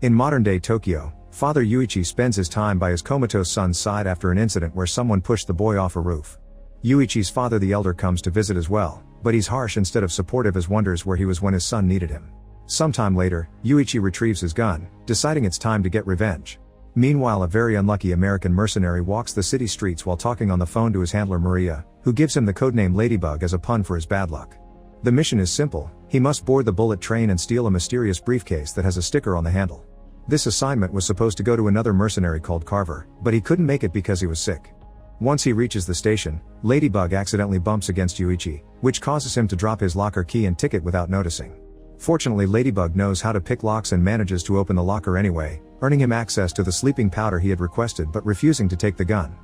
In modern-day Tokyo, Father Yuichi spends his time by his comatose son's side after an incident where someone pushed the boy off a roof. Yuichi's father the elder comes to visit as well, but he's harsh instead of supportive as wonders where he was when his son needed him. Sometime later, Yuichi retrieves his gun, deciding it's time to get revenge. Meanwhile, a very unlucky American mercenary walks the city streets while talking on the phone to his handler Maria, who gives him the codename Ladybug as a pun for his bad luck. The mission is simple: he must board the bullet train and steal a mysterious briefcase that has a sticker on the handle. This assignment was supposed to go to another mercenary called Carver, but he couldn't make it because he was sick. Once he reaches the station, Ladybug accidentally bumps against Yuichi, which causes him to drop his locker key and ticket without noticing. Fortunately, Ladybug knows how to pick locks and manages to open the locker anyway, earning him access to the sleeping powder he had requested but refusing to take the gun.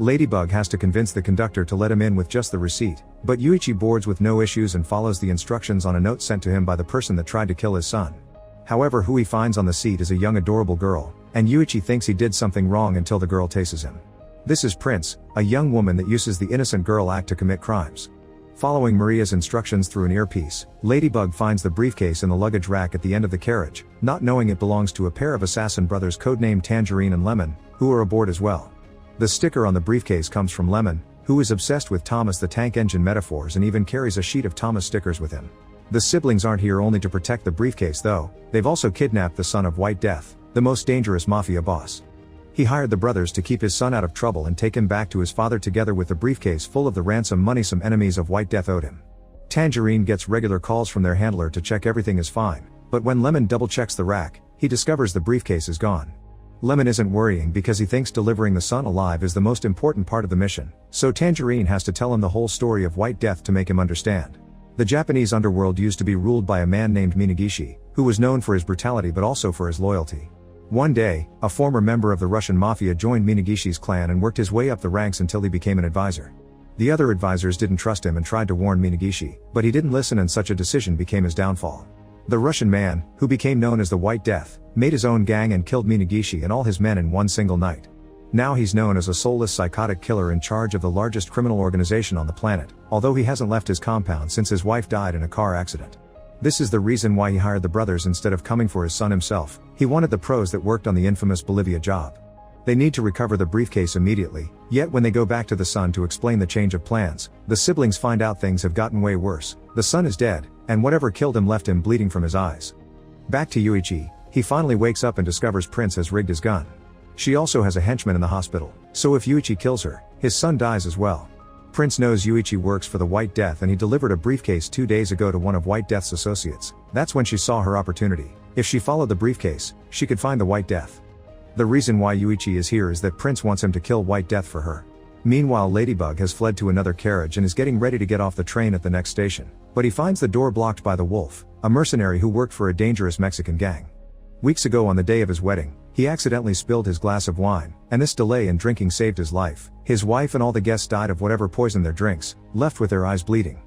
Ladybug has to convince the conductor to let him in with just the receipt, but Yuichi boards with no issues and follows the instructions on a note sent to him by the person that tried to kill his son. However, who he finds on the seat is a young adorable girl, and Yuichi thinks he did something wrong until the girl tases him. This is Prince, a young woman that uses the innocent girl act to commit crimes. Following Maria's instructions through an earpiece, Ladybug finds the briefcase in the luggage rack at the end of the carriage, not knowing it belongs to a pair of assassin brothers codenamed Tangerine and Lemon, who are aboard as well. The sticker on the briefcase comes from Lemon, who is obsessed with Thomas the Tank Engine metaphors and even carries a sheet of Thomas stickers with him. The siblings aren't here only to protect the briefcase though, they've also kidnapped the son of White Death, the most dangerous mafia boss. He hired the brothers to keep his son out of trouble and take him back to his father together with the briefcase full of the ransom money some enemies of White Death owed him. Tangerine gets regular calls from their handler to check everything is fine, but when Lemon double-checks the rack, he discovers the briefcase is gone. Lemon isn't worrying because he thinks delivering the son alive is the most important part of the mission, so Tangerine has to tell him the whole story of White Death to make him understand. The Japanese underworld used to be ruled by a man named Minagishi, who was known for his brutality but also for his loyalty. One day, a former member of the Russian mafia joined Minagishi's clan and worked his way up the ranks until he became an advisor. The other advisors didn't trust him and tried to warn Minagishi, but he didn't listen and such a decision became his downfall. The Russian man, who became known as the White Death, made his own gang and killed Minagishi and all his men in one single night. Now he's known as a soulless psychotic killer in charge of the largest criminal organization on the planet, although he hasn't left his compound since his wife died in a car accident. This is the reason why he hired the brothers instead of coming for his son himself. He wanted the pros that worked on the infamous Bolivia job. They need to recover the briefcase immediately, yet when they go back to the son to explain the change of plans, the siblings find out things have gotten way worse. The son is dead, and whatever killed him left him bleeding from his eyes. Back to Yuichi, he finally wakes up and discovers Prince has rigged his gun. She also has a henchman in the hospital, so if Yuichi kills her, his son dies as well. Prince knows Yuichi works for the White Death and he delivered a briefcase 2 days ago to one of White Death's associates. That's when she saw her opportunity. If she followed the briefcase, she could find the White Death. The reason why Yuichi is here is that Prince wants him to kill White Death for her. Meanwhile, Ladybug has fled to another carriage and is getting ready to get off the train at the next station, but he finds the door blocked by the Wolf, a mercenary who worked for a dangerous Mexican gang. Weeks ago on the day of his wedding, he accidentally spilled his glass of wine, and this delay in drinking saved his life. His wife and all the guests died of whatever poisoned their drinks, left with their eyes bleeding.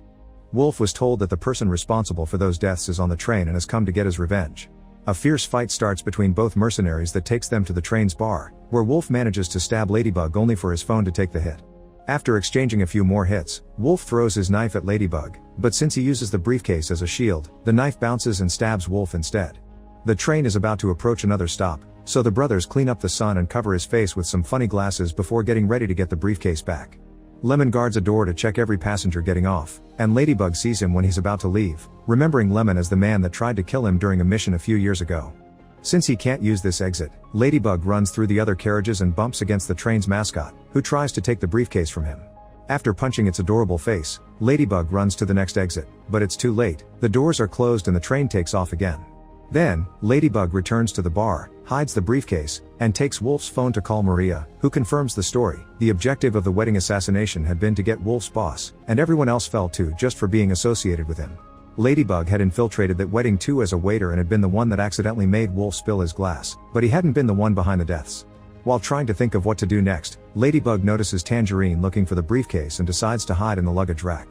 Wolf was told that the person responsible for those deaths is on the train and has come to get his revenge. A fierce fight starts between both mercenaries that takes them to the train's bar, where Wolf manages to stab Ladybug only for his phone to take the hit. After exchanging a few more hits, Wolf throws his knife at Ladybug, but since he uses the briefcase as a shield, the knife bounces and stabs Wolf instead. The train is about to approach another stop, so the brothers clean up the son and cover his face with some funny glasses before getting ready to get the briefcase back. Lemon guards a door to check every passenger getting off, and Ladybug sees him when he's about to leave, remembering Lemon as the man that tried to kill him during a mission a few years ago. Since he can't use this exit, Ladybug runs through the other carriages and bumps against the train's mascot, who tries to take the briefcase from him. After punching its adorable face, Ladybug runs to the next exit, but it's too late. The doors are closed and the train takes off again. Then, Ladybug returns to the bar, hides the briefcase, and takes Wolf's phone to call Maria, who confirms the story. The objective of the wedding assassination had been to get Wolf's boss, and everyone else fell too just for being associated with him. Ladybug had infiltrated that wedding too as a waiter and had been the one that accidentally made Wolf spill his glass, but he hadn't been the one behind the deaths. While trying to think of what to do next, Ladybug notices Tangerine looking for the briefcase and decides to hide in the luggage rack.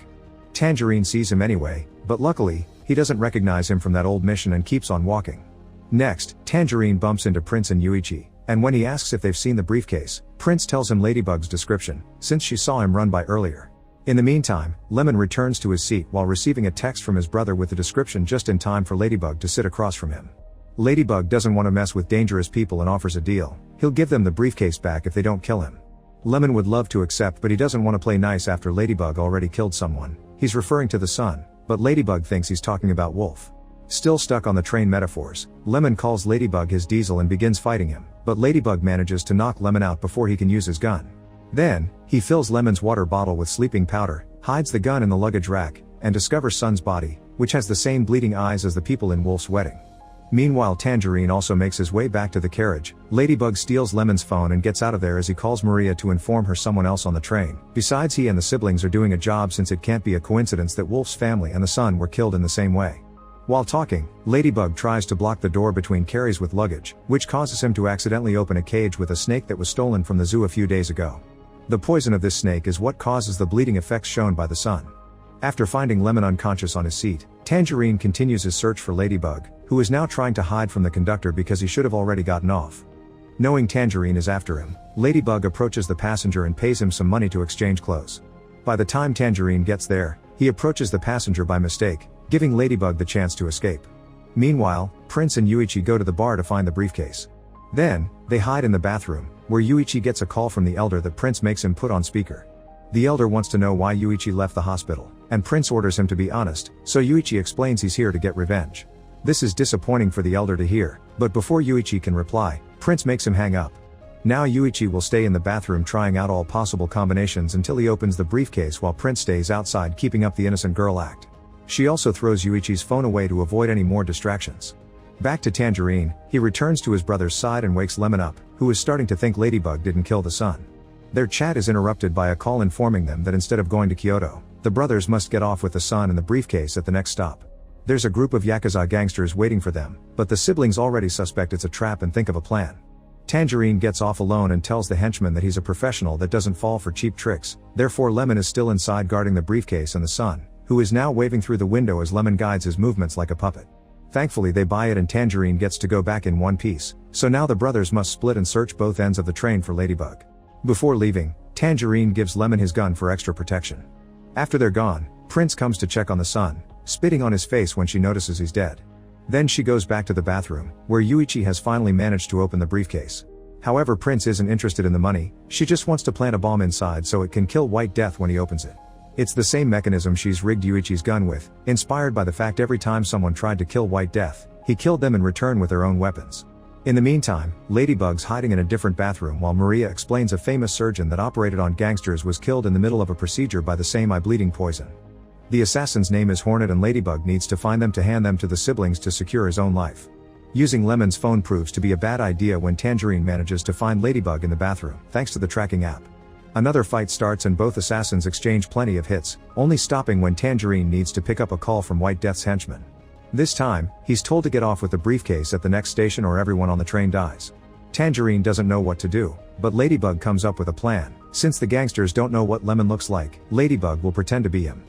Tangerine sees him anyway, but luckily, he doesn't recognize him from that old mission and keeps on walking. Next, Tangerine bumps into Prince and Yuichi, and when he asks if they've seen the briefcase, Prince tells him Ladybug's description, since she saw him run by earlier. In the meantime, Lemon returns to his seat while receiving a text from his brother with the description just in time for Ladybug to sit across from him. Ladybug doesn't want to mess with dangerous people and offers a deal. He'll give them the briefcase back if they don't kill him. Lemon would love to accept, but he doesn't want to play nice after Ladybug already killed someone. He's referring to the sun, but Ladybug thinks he's talking about Wolf. Still stuck on the train metaphors, Lemon calls Ladybug his diesel and begins fighting him, but Ladybug manages to knock Lemon out before he can use his gun. Then, he fills Lemon's water bottle with sleeping powder, hides the gun in the luggage rack, and discovers Sun's body, which has the same bleeding eyes as the people in Wolf's wedding. Meanwhile, Tangerine also makes his way back to the carriage. Ladybug steals Lemon's phone and gets out of there as he calls Maria to inform her someone else on the train. Besides, he and the siblings are doing a job, since it can't be a coincidence that Wolf's family and the sun were killed in the same way. While talking, Ladybug tries to block the door between carries with luggage, which causes him to accidentally open a cage with a snake that was stolen from the zoo a few days ago. The poison of this snake is what causes the bleeding effects shown by the sun. After finding Lemon unconscious on his seat, Tangerine continues his search for Ladybug, who is now trying to hide from the conductor because he should have already gotten off. Knowing Tangerine is after him, Ladybug approaches the passenger and pays him some money to exchange clothes. By the time Tangerine gets there, he approaches the passenger by mistake, giving Ladybug the chance to escape. Meanwhile, Prince and Yuichi go to the bar to find the briefcase. Then, they hide in the bathroom, where Yuichi gets a call from the elder that Prince makes him put on speaker. The elder wants to know why Yuichi left the hospital, and Prince orders him to be honest, so Yuichi explains he's here to get revenge. This is disappointing for the elder to hear, but before Yuichi can reply, Prince makes him hang up. Now Yuichi will stay in the bathroom trying out all possible combinations until he opens the briefcase, while Prince stays outside keeping up the innocent girl act. She also throws Yuichi's phone away to avoid any more distractions. Back to Tangerine, he returns to his brother's side and wakes Lemon up, who is starting to think Ladybug didn't kill the sun. Their chat is interrupted by a call informing them that instead of going to Kyoto, the brothers must get off with the sun and the briefcase at the next stop. There's a group of Yakuza gangsters waiting for them, but the siblings already suspect it's a trap and think of a plan. Tangerine gets off alone and tells the henchman that he's a professional that doesn't fall for cheap tricks, therefore Lemon is still inside guarding the briefcase and the sun, who is now waving through the window as Lemon guides his movements like a puppet. Thankfully they buy it and Tangerine gets to go back in one piece, so now the brothers must split and search both ends of the train for Ladybug. Before leaving, Tangerine gives Lemon his gun for extra protection. After they're gone, Prince comes to check on the sun, spitting on his face when she notices he's dead. Then she goes back to the bathroom, where Yuichi has finally managed to open the briefcase. However, Prince isn't interested in the money, she just wants to plant a bomb inside so it can kill White Death when he opens it. It's the same mechanism she's rigged Yuichi's gun with, inspired by the fact every time someone tried to kill White Death, he killed them in return with their own weapons. In the meantime, Ladybug's hiding in a different bathroom while Maria explains a famous surgeon that operated on gangsters was killed in the middle of a procedure by the same eye-bleeding poison. The assassin's name is Hornet and Ladybug needs to find them to hand them to the siblings to secure his own life. Using Lemon's phone proves to be a bad idea when Tangerine manages to find Ladybug in the bathroom, thanks to the tracking app. Another fight starts and both assassins exchange plenty of hits, only stopping when Tangerine needs to pick up a call from White Death's henchman. This time, he's told to get off with the briefcase at the next station or everyone on the train dies. Tangerine doesn't know what to do, but Ladybug comes up with a plan. Since the gangsters don't know what Lemon looks like, Ladybug will pretend to be him.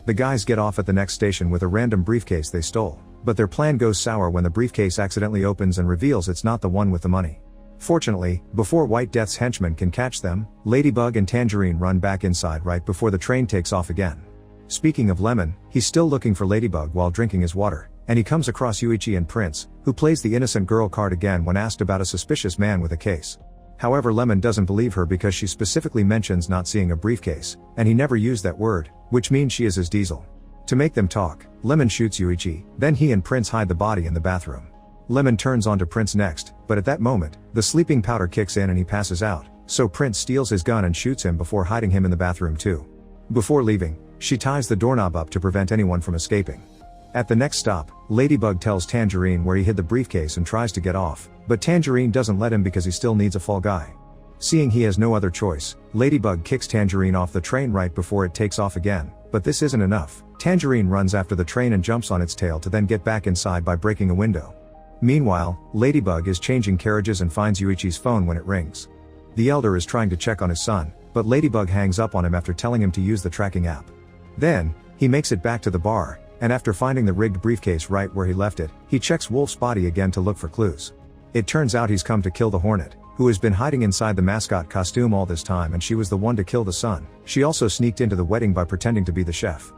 The guys get off at the next station with a random briefcase they stole, but their plan goes sour when the briefcase accidentally opens and reveals it's not the one with the money. Fortunately, before White Death's henchmen can catch them, Ladybug and Tangerine run back inside right before the train takes off again. Speaking of Lemon, he's still looking for Ladybug while drinking his water, and he comes across Yuichi and Prince, who plays the innocent girl card again when asked about a suspicious man with a case. However, Lemon doesn't believe her because she specifically mentions not seeing a briefcase, and he never used that word, which means she is his diesel. To make them talk, Lemon shoots Yuichi, then he and Prince hide the body in the bathroom. Lemon turns on to Prince next, but at that moment, the sleeping powder kicks in and he passes out, so Prince steals his gun and shoots him before hiding him in the bathroom too. Before leaving, she ties the doorknob up to prevent anyone from escaping. At the next stop, Ladybug tells Tangerine where he hid the briefcase and tries to get off, but Tangerine doesn't let him because he still needs a fall guy. Seeing he has no other choice, Ladybug kicks Tangerine off the train right before it takes off again, but this isn't enough. Tangerine runs after the train and jumps on its tail to then get back inside by breaking a window. Meanwhile, Ladybug is changing carriages and finds Yuichi's phone when it rings. The elder is trying to check on his son, but Ladybug hangs up on him after telling him to use the tracking app. Then, he makes it back to the bar, and after finding the rigged briefcase right where he left it, he checks Wolf's body again to look for clues. It turns out he's come to kill the Hornet, who has been hiding inside the mascot costume all this time, and she was the one to kill the son. She also sneaked into the wedding by pretending to be the chef.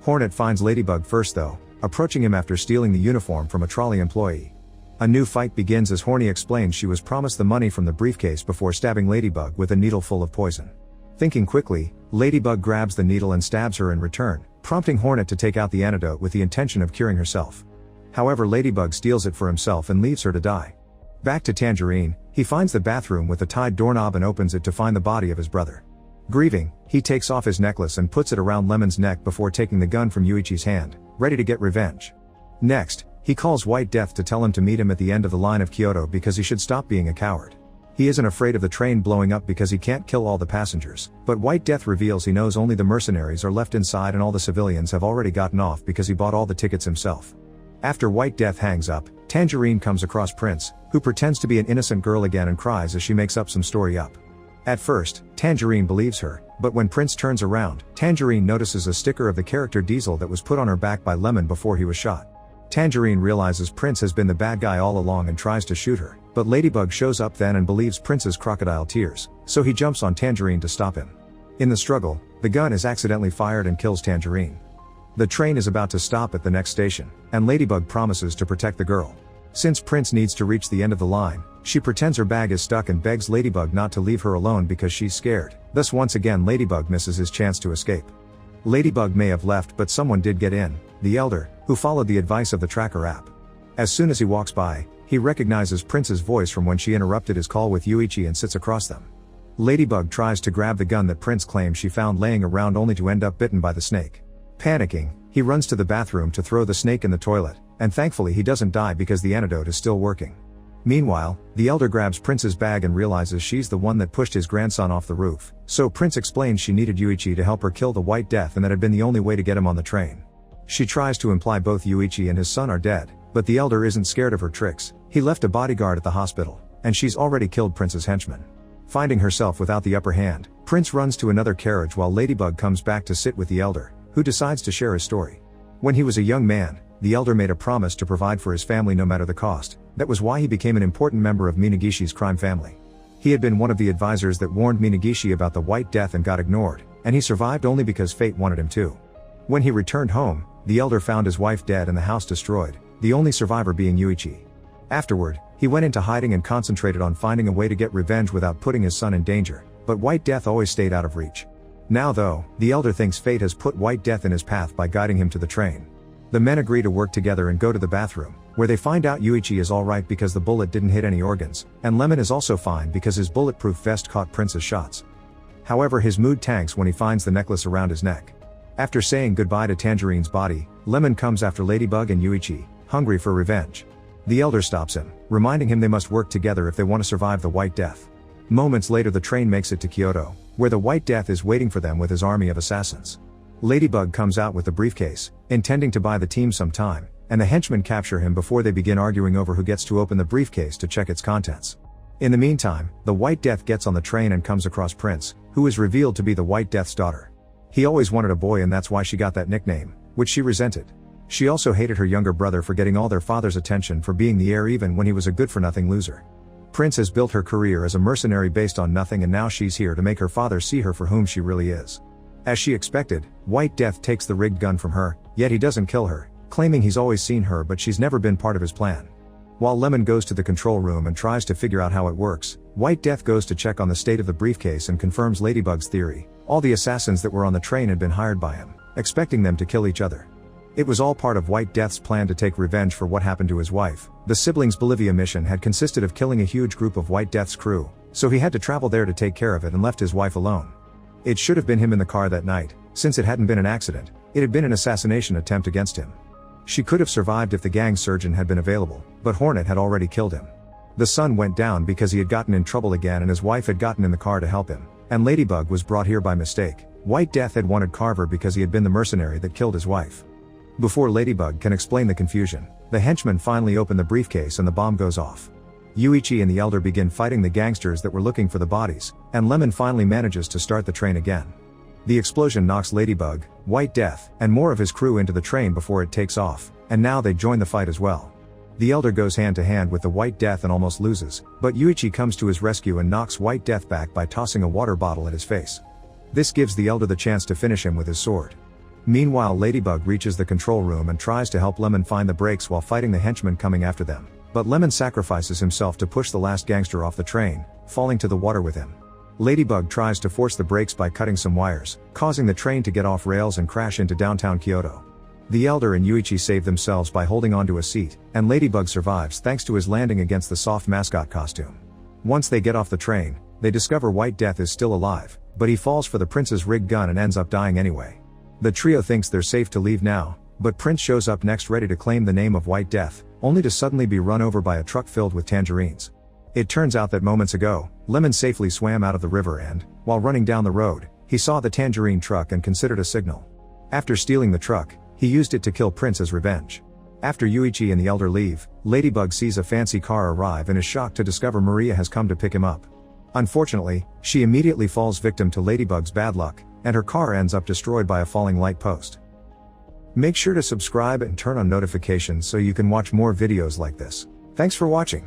Hornet finds Ladybug first though, approaching him after stealing the uniform from a trolley employee. A new fight begins as Horny explains she was promised the money from the briefcase before stabbing Ladybug with a needle full of poison. Thinking quickly, Ladybug grabs the needle and stabs her in return, prompting Hornet to take out the antidote with the intention of curing herself. However, Ladybug steals it for himself and leaves her to die. Back to Tangerine, he finds the bathroom with the tied doorknob and opens it to find the body of his brother. Grieving, he takes off his necklace and puts it around Lemon's neck before taking the gun from Yuichi's hand, ready to get revenge. Next, he calls White Death to tell him to meet him at the end of the line of Kyoto because he should stop being a coward. He isn't afraid of the train blowing up because he can't kill all the passengers, but White Death reveals he knows only the mercenaries are left inside and all the civilians have already gotten off because he bought all the tickets himself. After White Death hangs up, Tangerine comes across Prince, who pretends to be an innocent girl again and cries as she makes up some story up. At first, Tangerine believes her, but when Prince turns around, Tangerine notices a sticker of the character Diesel that was put on her back by Lemon before he was shot. Tangerine realizes Prince has been the bad guy all along and tries to shoot her, but Ladybug shows up then and believes Prince's crocodile tears, so he jumps on Tangerine to stop him. In the struggle, the gun is accidentally fired and kills Tangerine. The train is about to stop at the next station, and Ladybug promises to protect the girl. Since Prince needs to reach the end of the line, she pretends her bag is stuck and begs Ladybug not to leave her alone because she's scared. Thus once again Ladybug misses his chance to escape. Ladybug may have left, but someone did get in, the Elder, who followed the advice of the tracker app. As soon as he walks by, he recognizes Prince's voice from when she interrupted his call with Yuichi and sits across them. Ladybug tries to grab the gun that Prince claims she found laying around only to end up bitten by the snake. Panicking, he runs to the bathroom to throw the snake in the toilet, and thankfully he doesn't die because the antidote is still working. Meanwhile, the Elder grabs Prince's bag and realizes she's the one that pushed his grandson off the roof, so Prince explains she needed Yuichi to help her kill the White Death and that had been the only way to get him on the train. She tries to imply both Yuichi and his son are dead, but the Elder isn't scared of her tricks. He left a bodyguard at the hospital, and she's already killed Prince's henchman. Finding herself without the upper hand, Prince runs to another carriage while Ladybug comes back to sit with the Elder, who decides to share his story. When he was a young man, the Elder made a promise to provide for his family no matter the cost. That was why he became an important member of Minagishi's crime family. He had been one of the advisors that warned Minagishi about the White Death and got ignored, and he survived only because fate wanted him to. When he returned home, the Elder found his wife dead and the house destroyed, the only survivor being Yuichi. Afterward, he went into hiding and concentrated on finding a way to get revenge without putting his son in danger, but White Death always stayed out of reach. Now though, the Elder thinks fate has put White Death in his path by guiding him to the train. The men agree to work together and go to the bathroom, where they find out Yuichi is alright because the bullet didn't hit any organs, and Lemon is also fine because his bulletproof vest caught Prince's shots. However, his mood tanks when he finds the necklace around his neck. After saying goodbye to Tangerine's body, Lemon comes after Ladybug and Yuichi, hungry for revenge. The Elder stops him, reminding him they must work together if they want to survive the White Death. Moments later the train makes it to Kyoto, where the White Death is waiting for them with his army of assassins. Ladybug comes out with the briefcase, intending to buy the team some time, and the henchmen capture him before they begin arguing over who gets to open the briefcase to check its contents. In the meantime, the White Death gets on the train and comes across Prince, who is revealed to be the White Death's daughter. He always wanted a boy and that's why she got that nickname, which she resented. She also hated her younger brother for getting all their father's attention for being the heir even when he was a good-for-nothing loser. Prince has built her career as a mercenary based on nothing and now she's here to make her father see her for whom she really is. As she expected, White Death takes the rigged gun from her, yet he doesn't kill her, claiming he's always seen her but she's never been part of his plan. While Lemon goes to the control room and tries to figure out how it works, White Death goes to check on the state of the briefcase and confirms Ladybug's theory. All the assassins that were on the train had been hired by him, expecting them to kill each other. It was all part of White Death's plan to take revenge for what happened to his wife. The siblings' Bolivia mission had consisted of killing a huge group of White Death's crew, so he had to travel there to take care of it and left his wife alone. It should have been him in the car that night, since it hadn't been an accident, it had been an assassination attempt against him. She could have survived if the gang surgeon had been available, but Hornet had already killed him. The sun went down because he had gotten in trouble again and his wife had gotten in the car to help him, and Ladybug was brought here by mistake. White Death had wanted Carver because he had been the mercenary that killed his wife. Before Ladybug can explain the confusion, the henchmen finally open the briefcase and the bomb goes off. Yuichi and the Elder begin fighting the gangsters that were looking for the bodies, and Lemon finally manages to start the train again. The explosion knocks Ladybug, White Death, and more of his crew into the train before it takes off, and now they join the fight as well. The Elder goes hand to hand with the White Death and almost loses, but Yuichi comes to his rescue and knocks White Death back by tossing a water bottle at his face. This gives the Elder the chance to finish him with his sword. Meanwhile, Ladybug reaches the control room and tries to help Lemon find the brakes while fighting the henchmen coming after them. But Lemon sacrifices himself to push the last gangster off the train, falling to the water with him. Ladybug tries to force the brakes by cutting some wires, causing the train to get off rails and crash into downtown Kyoto. The Elder and Yuichi save themselves by holding onto a seat, and Ladybug survives thanks to his landing against the soft mascot costume. Once they get off the train, they discover White Death is still alive, but he falls for the Prince's rigged gun and ends up dying anyway. The trio thinks they're safe to leave now, but Prince shows up next ready to claim the name of White Death, only to suddenly be run over by a truck filled with tangerines. It turns out that moments ago, Lemon safely swam out of the river and, while running down the road, he saw the tangerine truck and considered a signal. After stealing the truck, he used it to kill Prince as revenge. After Yuichi and the Elder leave, Ladybug sees a fancy car arrive and is shocked to discover Maria has come to pick him up. Unfortunately, she immediately falls victim to Ladybug's bad luck, and her car ends up destroyed by a falling light post. Make sure to subscribe and turn on notifications so you can watch more videos like this. Thanks for watching.